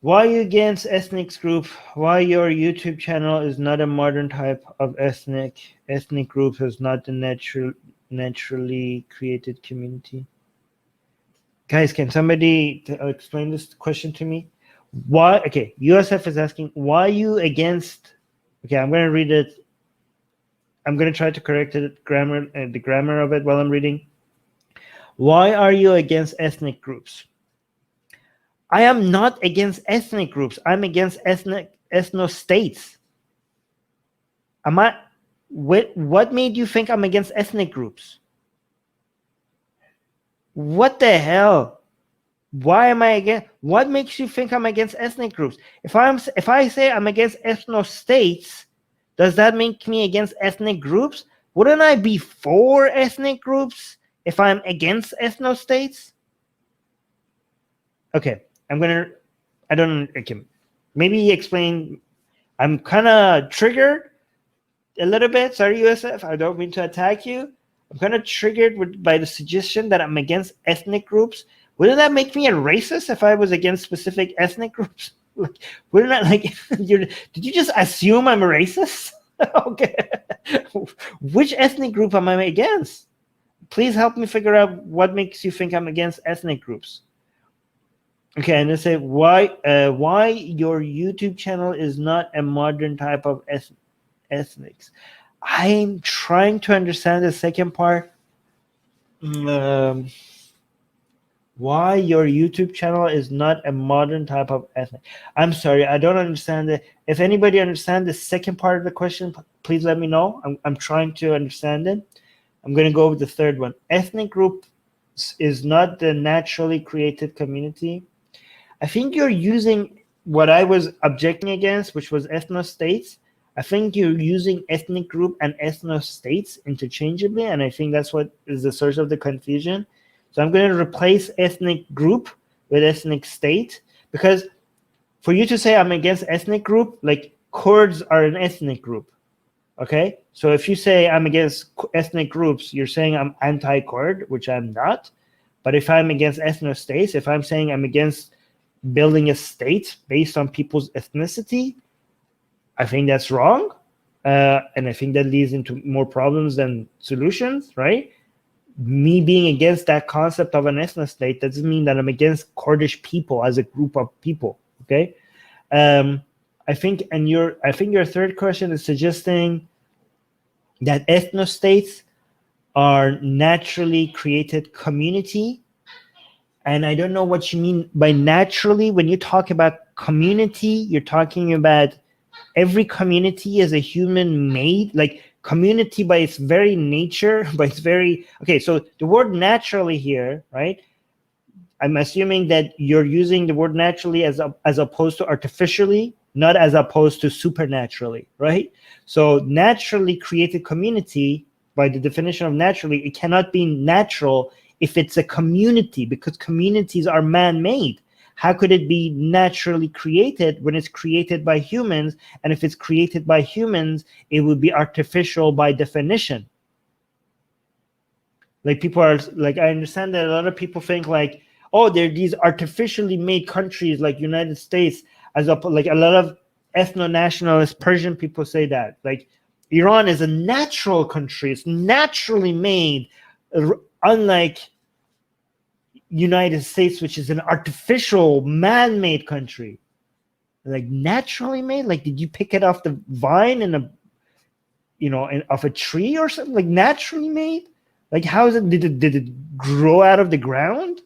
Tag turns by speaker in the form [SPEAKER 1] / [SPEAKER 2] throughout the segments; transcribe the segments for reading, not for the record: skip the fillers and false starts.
[SPEAKER 1] Why you against ethnic group? Why your YouTube channel is not a modern type of ethnic group, is not the naturally created community? Guys, can somebody explain this question to me? Why? Okay, USF is asking, why you against? Okay, I'm going to read it. I'm going to try to correct it, the grammar of it while I'm reading. Why are you against ethnic groups? I am not against ethnic groups. I'm against ethno-states. Am I? What made you think I'm against ethnic groups? What the hell? Why am I against? What makes you think I'm against ethnic groups? If I say I'm against ethno-states, does that make me against ethnic groups? Wouldn't I be for ethnic groups if I'm against ethno-states? Okay, okay, maybe explain. I'm kind of triggered a little bit. Sorry, USF, I don't mean to attack you. I'm kind of triggered by the suggestion that I'm against ethnic groups. Wouldn't that make me a racist if I was against specific ethnic groups? Wouldn't that, like, did you just assume I'm a racist? Okay. Which ethnic group am I against? Please help me figure out what makes you think I'm against ethnic groups. Okay, and they say why your YouTube channel is not a modern type of ethnics. I'm trying to understand the second part. Why your YouTube channel is not a modern type of ethnic. I'm sorry, I don't understand it. If anybody understands the second part of the question, please let me know. I'm trying to understand it. I'm going to go with the third one. Ethnic group is not the naturally created community. I think you're using what I was objecting against, which was ethno-states. I think you're using ethnic group and ethno-states interchangeably, and I think that's what is the source of the confusion. So I'm going to replace ethnic group with ethnic state, because for you to say I'm against ethnic group, like Kurds are an ethnic group, okay? So if you say I'm against ethnic groups, you're saying I'm anti-Kurd, which I'm not. But if I'm against ethno-states, if I'm saying I'm against building a state based on people's ethnicity, I think that's wrong. And I think that leads into more problems than solutions, right? Me being against that concept of an ethno-state doesn't mean that I'm against Kurdish people as a group of people, okay? I think your third question is suggesting that ethno-states are naturally created community. And I don't know what you mean by naturally. When you talk about community, you're talking about every community is a human made, like community by its very nature, by its very, okay, so the word naturally here, right? I'm assuming that you're using the word naturally as opposed to artificially, not as opposed to supernaturally, right? So naturally created community, by the definition of naturally, it cannot be natural if it's a community, because communities are man-made. How could it be naturally created when it's created by humans? And if it's created by humans, it would be artificial by definition. Like people are like, I understand that a lot of people think like, oh, there are these artificially made countries like United States, like a lot of ethno-nationalist Persian people say that. Like Iran is a natural country, it's naturally made, unlike United States, which is an artificial, man-made country. Like naturally made? Like, did you pick it off the vine in a, off a tree or something? Like naturally made? Like, how is it? Did it grow out of the ground?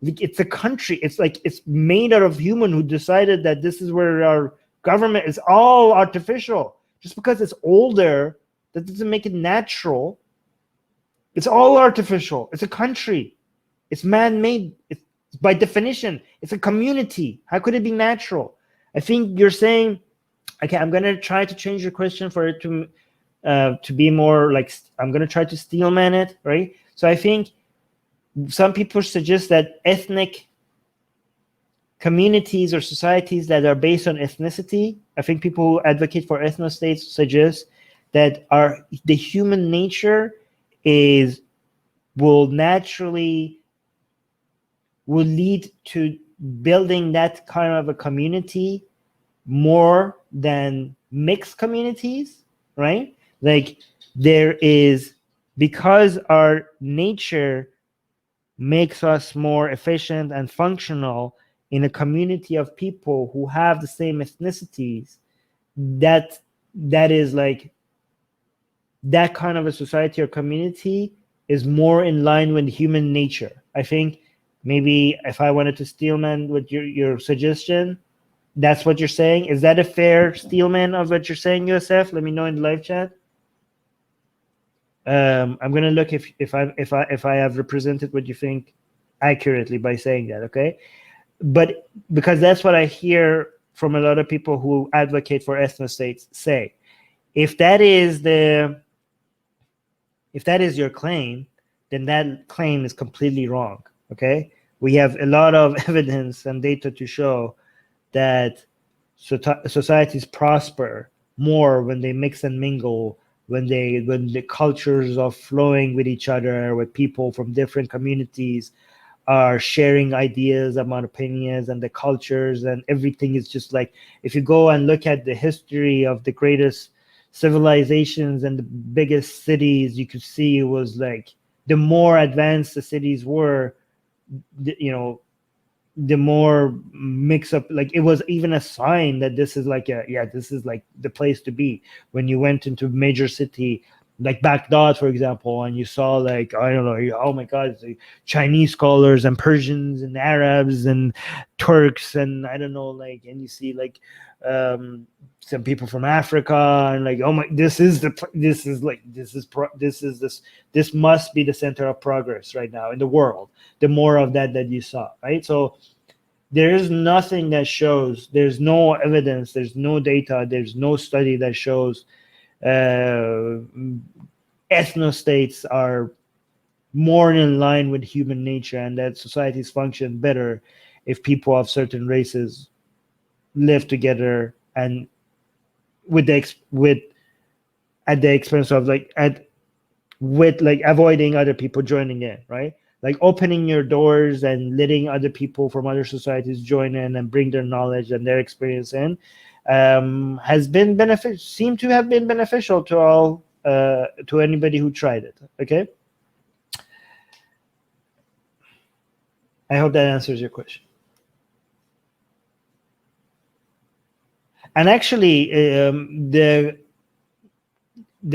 [SPEAKER 1] Like, it's a country. It's like it's made out of human who decided that this is where our government is all artificial. Just because it's older, that doesn't make it natural. It's all artificial. It's a country. It's man-made. It's by definition. It's a community. How could it be natural? I think you're saying, okay, I'm going to try to change your question for it to be more like, I'm going to try to steelman it, right? So I think some people suggest that ethnic communities or societies that are based on ethnicity, I think people who advocate for ethno-states suggest that the human nature will lead to building that kind of a community more than mixed communities, right? Like there is, because our nature makes us more efficient and functional in a community of people who have the same ethnicities, that is like, that kind of a society or community is more in line with human nature. I think maybe if I wanted to steelman with your suggestion, that's what you're saying. Is that a fair steelman of what you're saying, Yosef? Let me know in the live chat. I'm gonna look if I have represented what you think accurately by saying that, okay? But because that's what I hear from a lot of people who advocate for ethno-states say. If that is your claim, then that claim is completely wrong, okay? We have a lot of evidence and data to show that societies prosper more when they mix and mingle, when the cultures are flowing with each other, with people from different communities are sharing ideas about opinions and the cultures, and everything is just like, if you go and look at the history of the greatest civilizations and the biggest cities, you could see it was like, the more advanced the cities were, the more mix up, like it was even a sign that this is like this is like the place to be. When you went into major city like Baghdad, for example, and you saw like, I don't know, oh my God, it's like Chinese scholars and Persians and Arabs and Turks and I don't know, like, and you see like some people from Africa and like, oh my, this must be the center of progress right now in the world. The more of that you saw, right? So there is nothing that shows, there's no evidence, there's no data, there's no study that shows ethno-states are more in line with human nature and that societies function better if people of certain races live together and at the expense of avoiding other people joining in, right? Like opening your doors and letting other people from other societies join in and bring their knowledge and their experience in has been seemed to have been beneficial to all, to anybody who tried it. Okay. I hope that answers your question. And actually, the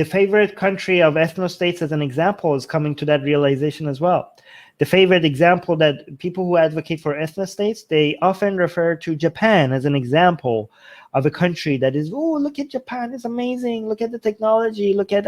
[SPEAKER 1] favorite country of ethno-states as an example is coming to that realization as well. The favorite example that people who advocate for ethno-states, they often refer to Japan as an example of a country that is, oh, look at Japan, it's amazing. Look at the technology, look at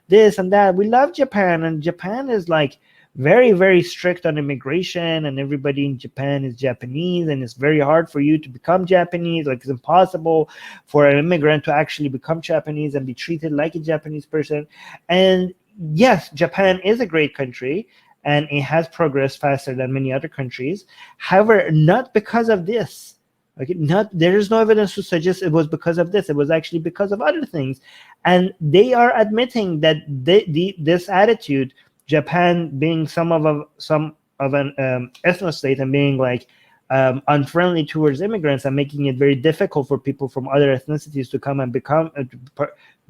[SPEAKER 1] this and that. We love Japan. And Japan is like very, very strict on immigration, and everybody in Japan is Japanese, and it's very hard for you to become Japanese. Like it's impossible for an immigrant to actually become Japanese and be treated like a Japanese person. And yes, Japan is a great country, and it has progressed faster than many other countries. However, not because of this. Okay, there is no evidence to suggest it was because of this. It was actually because of other things, and they are admitting that this attitude, Japan being some of an ethno-state and being like unfriendly towards immigrants and making it very difficult for people from other ethnicities to come and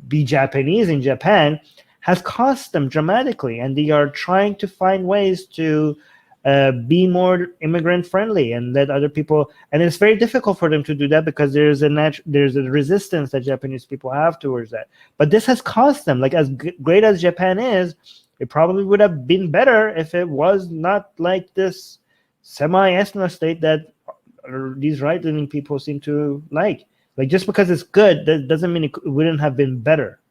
[SPEAKER 1] be Japanese in Japan, has cost them dramatically, and they are trying to find ways to be more immigrant friendly and let other people. And it's very difficult for them to do that because there's a resistance that Japanese people have towards that. But this has cost them. Like as great as Japan is, it probably would have been better if it was not like this semi-ethno-state that these right-leaning people seem to like. Like just because it's good, that doesn't mean it wouldn't have been better.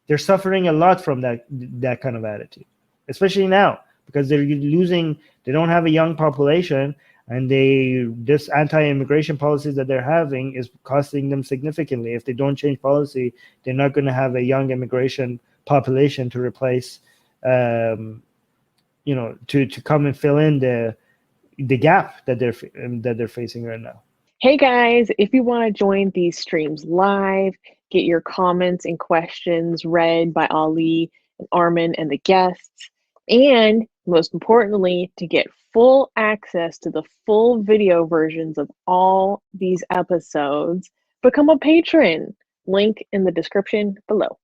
[SPEAKER 1] They're suffering a lot from that kind of attitude, especially now, because they don't have a young population, and this anti-immigration policies that they're having is costing them significantly. If they don't change policy, they're not going to have a young immigration population to replace, to come and fill in the gap that they're facing right now.
[SPEAKER 2] Hey guys, if you want to join these streams live, get your comments and questions read by Ali and Armin and the guests, and Most importantly, to get full access to the full video versions of all these episodes, become a patron. Link in the description below.